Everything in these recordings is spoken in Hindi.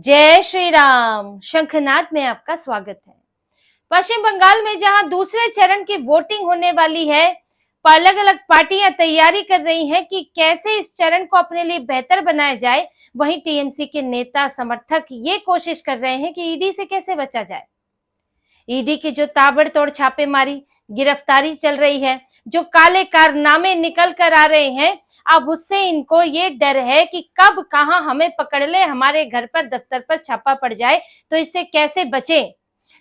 जय श्री राम। शंखनाद में आपका स्वागत है। पश्चिम बंगाल में जहां दूसरे चरण की वोटिंग होने वाली है, अलग अलग पार्टियां तैयारी कर रही हैं कि कैसे इस चरण को अपने लिए बेहतर बनाया जाए। वहीं टीएमसी के नेता समर्थक ये कोशिश कर रहे हैं कि ईडी से कैसे बचा जाए। ईडी की जो ताबड़तोड़ छापेमारी गिरफ्तारी चल रही है, जो काले कारनामे निकल कर आ रहे हैं, अब उससे इनको ये डर है कि कब कहां हमें पकड़ ले, हमारे घर पर दफ्तर पर छापा पड़ जाए, तो इससे कैसे बचे।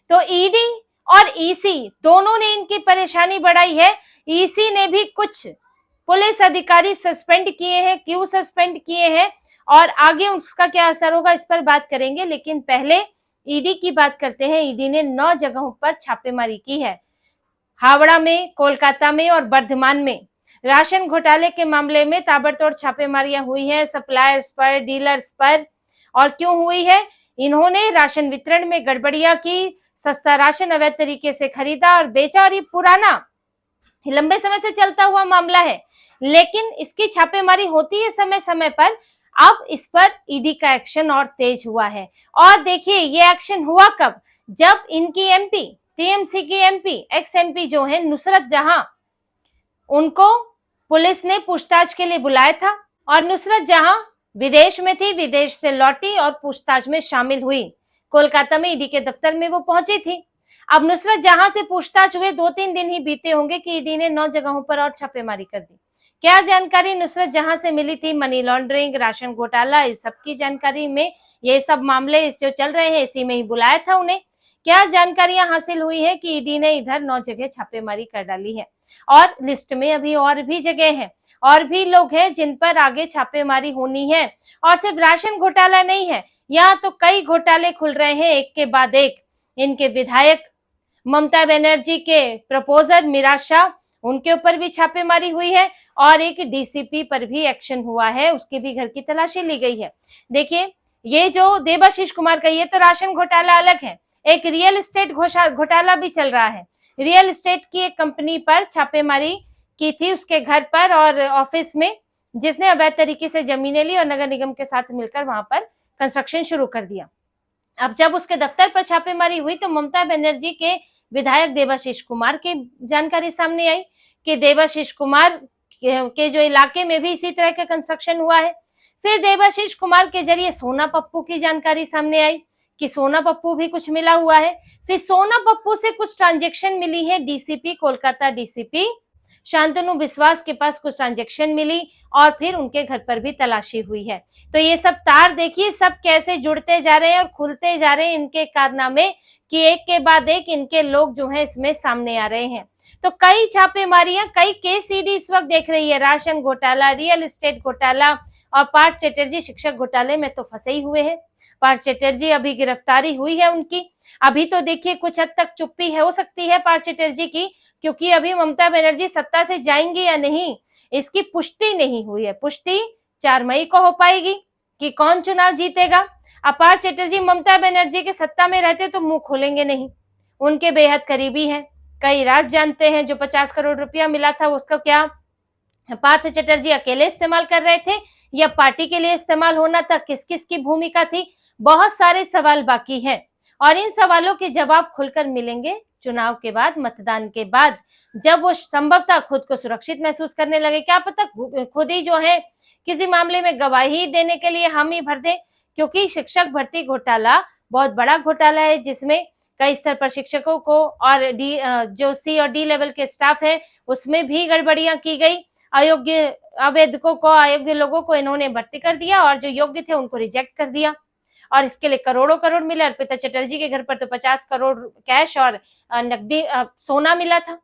तो ईडी और ईसी दोनों ने इनकी परेशानी बढ़ाई है। ईसी ने भी कुछ पुलिस अधिकारी सस्पेंड किए हैं। क्यों सस्पेंड किए हैं और आगे उसका क्या असर होगा, इस पर बात करेंगे। लेकिन पहले ईडी की बात करते हैं। ईडी ने 9 जगहों पर छापेमारी की है। हावड़ा में, कोलकाता में और बर्धमान में राशन घोटाले के मामले में ताबड़तोड़ छापेमारियां हुई हैं, सप्लायर्स पर, डीलर्स पर। और क्यों हुई है? इन्होंने राशन वितरण में गड़बड़ियां की, सस्ता राशन अवैध तरीके से खरीदा और बेचा। और ये पुराना लंबे समय से चलता हुआ मामला है, लेकिन इसकी छापेमारी होती है समय समय पर। अब इस पर ईडी का एक्शन और तेज हुआ है। और देखिए ये एक्शन हुआ कब, जब इनकी एमपी, टीएमसी की एमपी, एक्स एमपी जो है नुसरत जहां, उनको पुलिस ने पूछताछ के लिए बुलाया था। और नुसरत जहां विदेश में थी, विदेश से लौटी और पूछताछ में शामिल हुई। कोलकाता में ईडी के दफ्तर में वो पहुंची थी। अब नुसरत जहां से पूछताछ हुए 2-3 दिन ही बीते होंगे कि ईडी ने 9 जगहों पर और छापेमारी कर दी। क्या जानकारी नुसरत जहां से मिली थी? मनी लॉन्ड्रिंग, राशन घोटाला, इस सब की जानकारी में, ये सब मामले जो चल रहे हैं इसी में ही बुलाया था उन्हें। क्या जानकारियां हासिल हुई है कि ईडी ने इधर 9 जगह छापेमारी कर डाली है। और लिस्ट में अभी और भी जगह है, और भी लोग हैं जिन पर आगे छापेमारी होनी है। और सिर्फ राशन घोटाला नहीं है, यहाँ तो कई घोटाले खुल रहे हैं एक के बाद एक। इनके विधायक ममता बनर्जी के प्रपोजर मिराज शाह, उनके ऊपर भी छापेमारी हुई है। और एक डीसीपी पर भी एक्शन हुआ है, उसके भी घर की तलाशी ली गई है। देखिए ये जो देबाशीष कुमार का, ये तो राशन घोटाला अलग है, एक रियल एस्टेट घोटाला भी चल रहा है। रियल एस्टेट की एक कंपनी पर छापेमारी की थी, उसके घर पर और ऑफिस में, जिसने अवैध तरीके से जमीनें ली और नगर निगम के साथ मिलकर वहां पर कंस्ट्रक्शन शुरू कर दिया। अब जब उसके दफ्तर पर छापेमारी हुई तो ममता बनर्जी के विधायक देबाशीष कुमार की जानकारी सामने आई कि देबाशीष कुमार के जो इलाके में भी इसी तरह का कंस्ट्रक्शन हुआ है। फिर देबाशीष कुमार के जरिए सोना पप्पू की जानकारी सामने आई कि सोना पप्पू भी कुछ मिला हुआ है। फिर सोना पप्पू से कुछ ट्रांजेक्शन मिली है, डीसीपी, कोलकाता डीसीपी शांतनु बिस्वास के पास कुछ ट्रांजेक्शन मिली और फिर उनके घर पर भी तलाशी हुई है। तो ये सब तार देखिए सब कैसे जुड़ते जा रहे हैं और खुलते जा रहे हैं इनके कारनामे, कि एक के बाद एक इनके लोग जो है इसमें सामने आ रहे हैं। तो कई छापेमारियां, कई केस ईडी इस वक्त देख रही है। राशन घोटाला, रियल एस्टेट घोटाला और पार्थ चैटर्जी शिक्षक घोटाले में तो फंसे ही हुए हैं। पार्थ चैटर्जी अभी गिरफ्तारी हुई है उनकी। अभी तो देखिए कुछ हद तक चुप्पी हो सकती है पार्थ चैटर्जी की, क्योंकि अभी ममता बनर्जी सत्ता से जाएंगी या नहीं इसकी पुष्टि नहीं हुई है। पुष्टि 4 मई को हो पाएगी कि कौन चुनाव जीतेगा। अब पार्थ चैटर्जी ममता बनर्जी के सत्ता में रहते तो मुंह खोलेंगे नहीं, उनके बेहद करीबी हैं, कई राज जानते हैं। जो 50 करोड़ रुपया मिला था उसका क्या पार्थ चैटर्जी अकेले इस्तेमाल कर रहे थे या पार्टी के लिए इस्तेमाल होना था? किस किस की भूमिका थी? बहुत सारे सवाल बाकी हैं और इन सवालों के जवाब खुलकर मिलेंगे चुनाव के बाद, मतदान के बाद, जब वो संभवतः खुद को सुरक्षित महसूस करने लगे। क्या पता खुद ही जो है किसी मामले में गवाही देने के लिए हामी भर दे, क्योंकि शिक्षक भर्ती घोटाला बहुत बड़ा घोटाला है जिसमें कई स्तर पर शिक्षकों को और जो सी और डी लेवल के स्टाफ है उसमें भी गड़बड़ियां की गई। अयोग्य आवेदकों को, अयोग्य लोगों को इन्होंने भर्ती कर दिया और जो योग्य थे उनको रिजेक्ट कर दिया और इसके लिए करोड़ों करोड़ मिले। अर्पिता चटर्जी के घर पर तो 50 करोड़ कैश और नकदी सोना मिला था।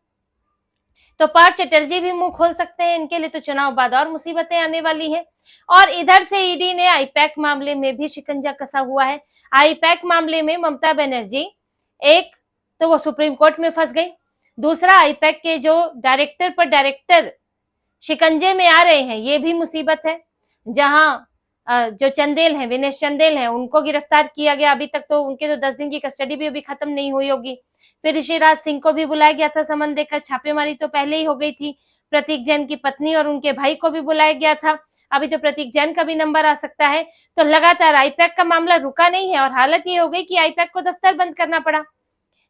तो पार्थ चटर्जी भी मुंह खोल सकते हैं, इनके लिए तो चुनाव बाद और मुसीबतें आने वाली हैं। और इधर से ईडी ने आईपैक मामले में भी शिकंजा कसा हुआ है। आईपैक मामले में ममता बनर्जी, एक तो वो सुप्रीम कोर्ट में फंस गई, दूसरा आईपैक के जो डायरेक्टर शिकंजे में आ रहे हैं, ये भी मुसीबत है। जहां जो चंदेल है, विनेश चंदेल है, उनको गिरफ्तार किया गया। अभी तक तो उनके तो 10 दिन की कस्टडी भी अभी खत्म नहीं हुई होगी। फिर ऋषिराज सिंह को भी बुलाया गया था समन देकर, छापेमारी तो पहले ही हो गई थी। प्रतीक जैन की पत्नी और उनके भाई को भी बुलाया गया था। अभी तो प्रतीक जैन का भी नंबर आ सकता है। तो लगातार आईपैक का मामला रुका नहीं है और हालत ये हो गई कि आईपैक को दफ्तर बंद करना पड़ा।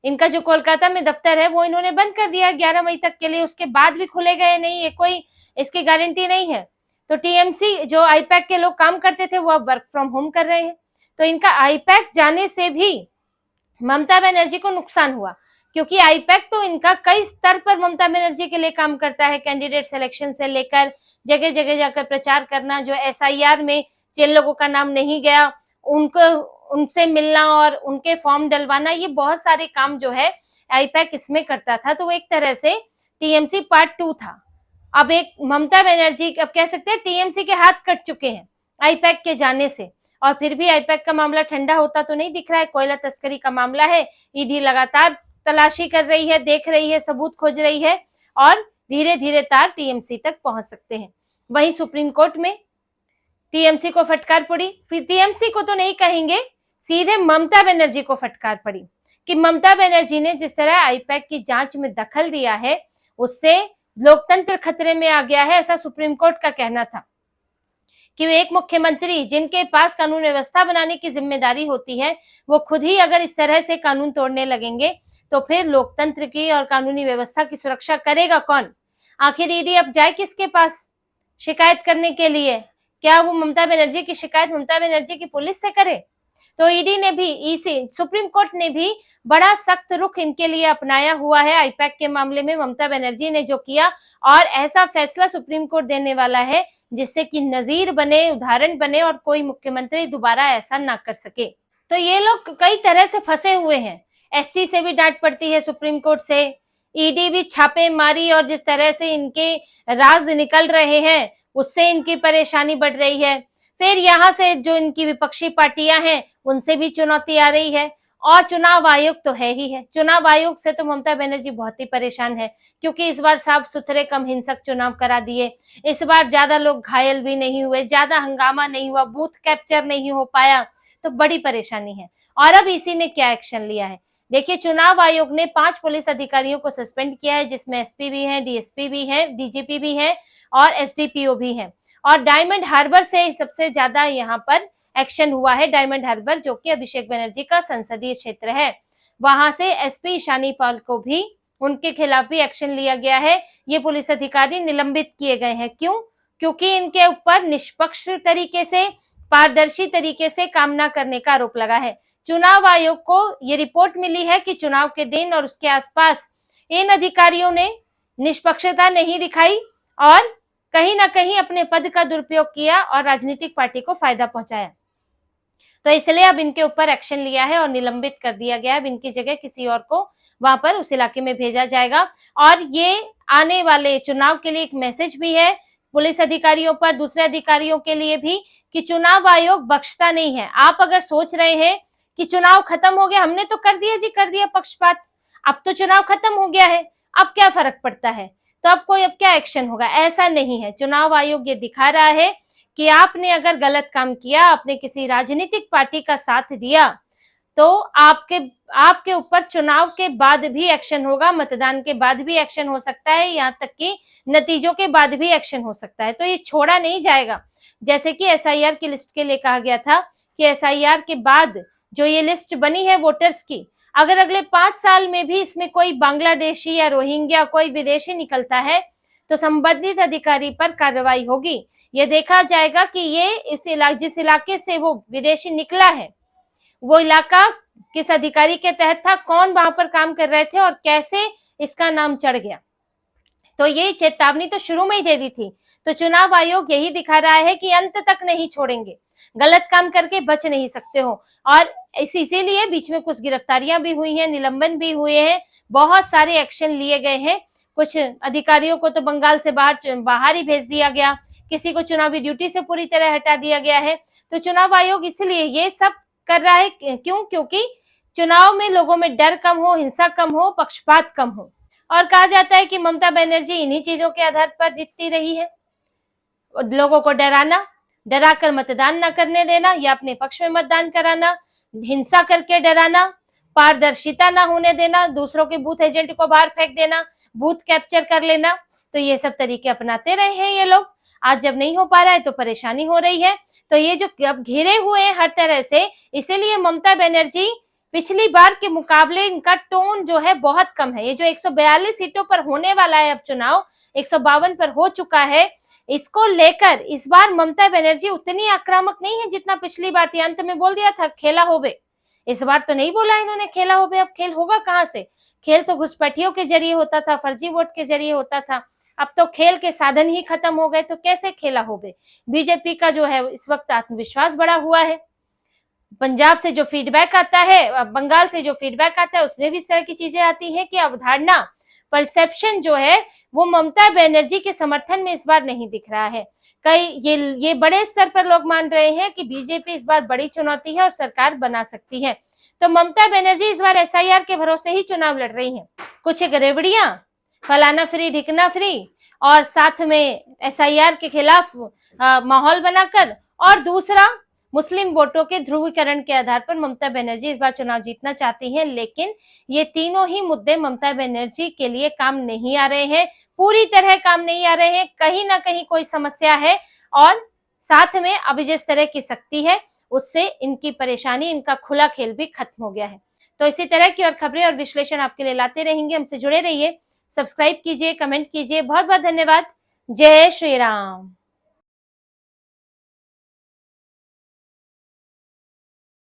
इनका जो कोलकाता में दफ्तर है वो इन्होंने बंद कर दिया 11 मई तक के लिए, उसके बाद भी खुले गए नहीं, ये कोई इसकी गारंटी नहीं है। तो टीएमसी जो आईपैक के लोग काम करते थे वो अब वर्क फ्रॉम होम कर रहे हैं। तो इनका आईपैक जाने से भी ममता बनर्जी को नुकसान हुआ, क्योंकि आईपैक तो इनका कई स्तर पर ममता बनर्जी के लिए काम करता है, कैंडिडेट सिलेक्शन से लेकर जगह जगह जाकर प्रचार करना, जो एसआईआर में जिन लोगों का नाम नहीं गया उनको उनसे मिलना और उनके फॉर्म डलवाना, ये बहुत सारे काम जो है आईपैक इसमें करता था। तो वो एक तरह से टीएमसी पार्ट 2 था। अब एक ममता बनर्जी, अब कह सकते हैं टीएमसी के हाथ कट चुके हैं आईपैक के जाने से, और फिर भी आईपैक का मामला ठंडा होता तो नहीं दिख रहा है। कोयला तस्करी का मामला है, ईडी लगातार तलाशी कर रही है, देख रही है, सबूत खोज रही है और धीरे धीरे तार टीएमसी तक पहुंच सकते हैं। वहीं सुप्रीम कोर्ट में टीएमसी को फटकार पड़ी, फिर टीएमसी को तो नहीं कहेंगे, सीधे ममता बनर्जी को फटकार पड़ी कि ममता बनर्जी ने जिस तरह आईपैक की जांच में दखल दिया है उससे लोकतंत्र खतरे में आ गया है, ऐसा सुप्रीम कोर्ट का कहना था कि एक मुख्यमंत्री जिनके पास कानून व्यवस्था बनाने की जिम्मेदारी होती है, वो खुद ही अगर इस तरह से कानून तोड़ने लगेंगे तो फिर लोकतंत्र की और कानूनी व्यवस्था की सुरक्षा करेगा कौन? आखिर ईडी अब जाए किसके पास शिकायत करने के लिए? क्या वो ममता बनर्जी की शिकायत ममता बनर्जी की पुलिस से करे? तो ईडी ने भी, ईसी सुप्रीम कोर्ट ने भी बड़ा सख्त रुख इनके लिए अपनाया हुआ है आईपैक के मामले में। ममता बनर्जी ने जो किया, और ऐसा फैसला सुप्रीम कोर्ट देने वाला है जिससे कि नजीर बने, उदाहरण बने और कोई मुख्यमंत्री दोबारा ऐसा ना कर सके। तो ये लोग कई तरह से फंसे हुए हैं, एससी से भी डांट पड़ती है सुप्रीम कोर्ट से, ईडी भी छापे मारी और जिस तरह से इनके राज निकल रहे हैं उससे इनकी परेशानी बढ़ रही है। फिर यहाँ से जो इनकी विपक्षी पार्टियां हैं उनसे भी चुनौती आ रही है, और चुनाव आयोग तो है ही है। चुनाव आयोग से तो ममता बनर्जी बहुत ही परेशान है, क्योंकि इस बार साफ सुथरे कम हिंसक चुनाव करा दिए, इस बार ज्यादा लोग घायल भी नहीं हुए, ज्यादा हंगामा नहीं हुआ, बूथ कैप्चर नहीं हो पाया, तो बड़ी परेशानी है। और अब इसी ने क्या एक्शन लिया है देखिए, चुनाव आयोग ने 5 पुलिस अधिकारियों को सस्पेंड किया है, जिसमें एसपी भी है, डीएसपी भी है, डीजीपी भी है और एसडीपीओ भी है। और डायमंड हार्बर से सबसे ज्यादा यहाँ पर एक्शन हुआ है। डायमंड हार्बर जो कि अभिषेक बनर्जी का संसदीय क्षेत्र है, वहां से एसपी ईशानी पाल को भी, उनके खिलाफ भी एक्शन लिया गया है। ये पुलिस अधिकारी निलंबित किए गए हैं। क्यों? क्योंकि इनके ऊपर निष्पक्ष तरीके से, पारदर्शी तरीके से काम न करने का आरोप लगा है। चुनाव आयोग को ये रिपोर्ट मिली है कि चुनाव के दिन और उसके आसपास इन अधिकारियों ने निष्पक्षता नहीं दिखाई और कहीं ना कहीं अपने पद का दुरुपयोग किया और राजनीतिक पार्टी को फायदा पहुंचाया। तो इसलिए अब इनके ऊपर एक्शन लिया है और निलंबित कर दिया गया है। अब इनकी जगह किसी और को वहां पर उस इलाके में भेजा जाएगा। और ये आने वाले चुनाव के लिए एक मैसेज भी है पुलिस अधिकारियों पर, दूसरे अधिकारियों के लिए भी, कि चुनाव आयोग बख्शता नहीं है। आप अगर सोच रहे हैं कि चुनाव खत्म हो गया, हमने तो कर दिया जी, कर दिया पक्षपात, अब तो चुनाव खत्म हो गया है, अब क्या फर्क पड़ता है, तो अब क्या एक्शन होगा, ऐसा नहीं है। चुनाव आयोग ये दिखा रहा है कि आपने अगर गलत काम किया, आपने किसी राजनीतिक पार्टी का साथ दिया, तो आपके ऊपर चुनाव के बाद भी एक्शन होगा, मतदान के बाद भी एक्शन हो सकता है, यहाँ तक कि नतीजों के बाद भी एक्शन हो सकता है। तो ये छोड़ा नहीं जाएगा। जैसे कि एसआईआर की लिस्ट के लिए कहा गया था कि एसआईआर के बाद जो ये लिस्ट बनी है वोटर्स की, अगर अगले 5 साल में भी इसमें कोई बांग्लादेशी या रोहिंग्या कोई विदेशी निकलता है तो संबंधित अधिकारी पर कार्रवाई होगी। ये देखा जाएगा कि ये जिस इलाके से वो विदेशी निकला है वो इलाका किस अधिकारी के तहत था, कौन वहां पर काम कर रहे थे और कैसे इसका नाम चढ़ गया। तो ये चेतावनी तो शुरू में ही दे दी थी। तो चुनाव आयोग यही दिखा रहा है कि अंत तक नहीं छोड़ेंगे, गलत काम करके बच नहीं सकते हो। और इसीलिए बीच में कुछ गिरफ्तारियां भी हुई हैं, निलंबन भी हुए हैं, बहुत सारे एक्शन लिए गए हैं। कुछ अधिकारियों को तो बंगाल से बाहर ही भेज दिया गया, किसी को चुनावी ड्यूटी से पूरी तरह हटा दिया गया है। तो चुनाव आयोग इसलिए ये सब कर रहा है, क्यों? क्योंकि चुनाव में लोगों में डर कम हो, हिंसा कम हो, पक्षपात कम हो। और कहा जाता है कि ममता बनर्जी इन्हीं चीजों के आधार पर जीतती रही है, लोगों को डराना, डराकर मतदान न करने देना या अपने पक्ष में मतदान कराना, हिंसा करके डराना, पारदर्शिता ना होने देना, दूसरों के बूथ एजेंट को बाहर फेंक देना, बूथ कैप्चर कर लेना। तो ये सब तरीके अपनाते रहे हैं ये लोग। आज जब नहीं हो पा रहा है तो परेशानी हो रही है। तो ये जो अब घिरे हुए हैं हर तरह से, इसीलिए ममता बनर्जी पिछली बार के मुकाबले इनका टोन जो है बहुत कम है। ये जो 142 सीटों पर होने वाला है अब चुनाव, 152 पर हो चुका है, इसको लेकर इस बार ममता बनर्जी उतनी आक्रामक नहीं है जितना पिछली बार थी। अंत में बोल दिया था खेला होबे, इस बार तो नहीं बोला इन्होंने खेला होबे। अब खेल होगा कहां से? खेल तो घुसपैठियों के जरिए होता था, फर्जी वोट के जरिए होता था। अब तो खेल के साधन ही खत्म हो गए, तो कैसे खेला होबे? बीजेपी का जो है इस वक्त आत्मविश्वास बढ़ा हुआ है। पंजाब से जो फीडबैक आता है, बंगाल से जो फीडबैक आता है, उसमें भी इस तरह की चीजें आती हैं कि अवधारणा, परसेप्शन जो है वो ममता बनर्जी के समर्थन में इस बार नहीं दिख रहा है। कई ये बड़े स्तर पर लोग मान रहे हैं कि बीजेपी इस बार बड़ी चुनौती है और सरकार बना सकती है। तो ममता बनर्जी इस बार एसआईआर के भरोसे ही चुनाव लड़ रही हैं। कुछ एक रेवड़ियां, फलाना फ्री ढिकना फ्री, और साथ में एसआईआर के खिलाफ माहौल बनाकर, और दूसरा मुस्लिम वोटों के ध्रुवीकरण के आधार पर ममता बनर्जी इस बार चुनाव जीतना चाहती हैं। लेकिन ये तीनों ही मुद्दे ममता बनर्जी के लिए काम नहीं आ रहे हैं, पूरी तरह काम नहीं आ रहे हैं। कहीं ना कहीं कोई समस्या है, और साथ में अभी जिस तरह की शक्ति है उससे इनकी परेशानी, इनका खुला खेल भी खत्म हो गया है। तो इसी तरह की और खबरें और विश्लेषण आपके लिए लाते रहेंगे। हमसे जुड़े रहिए, सब्सक्राइब कीजिए, कमेंट कीजिए। बहुत बहुत धन्यवाद। जय श्री राम।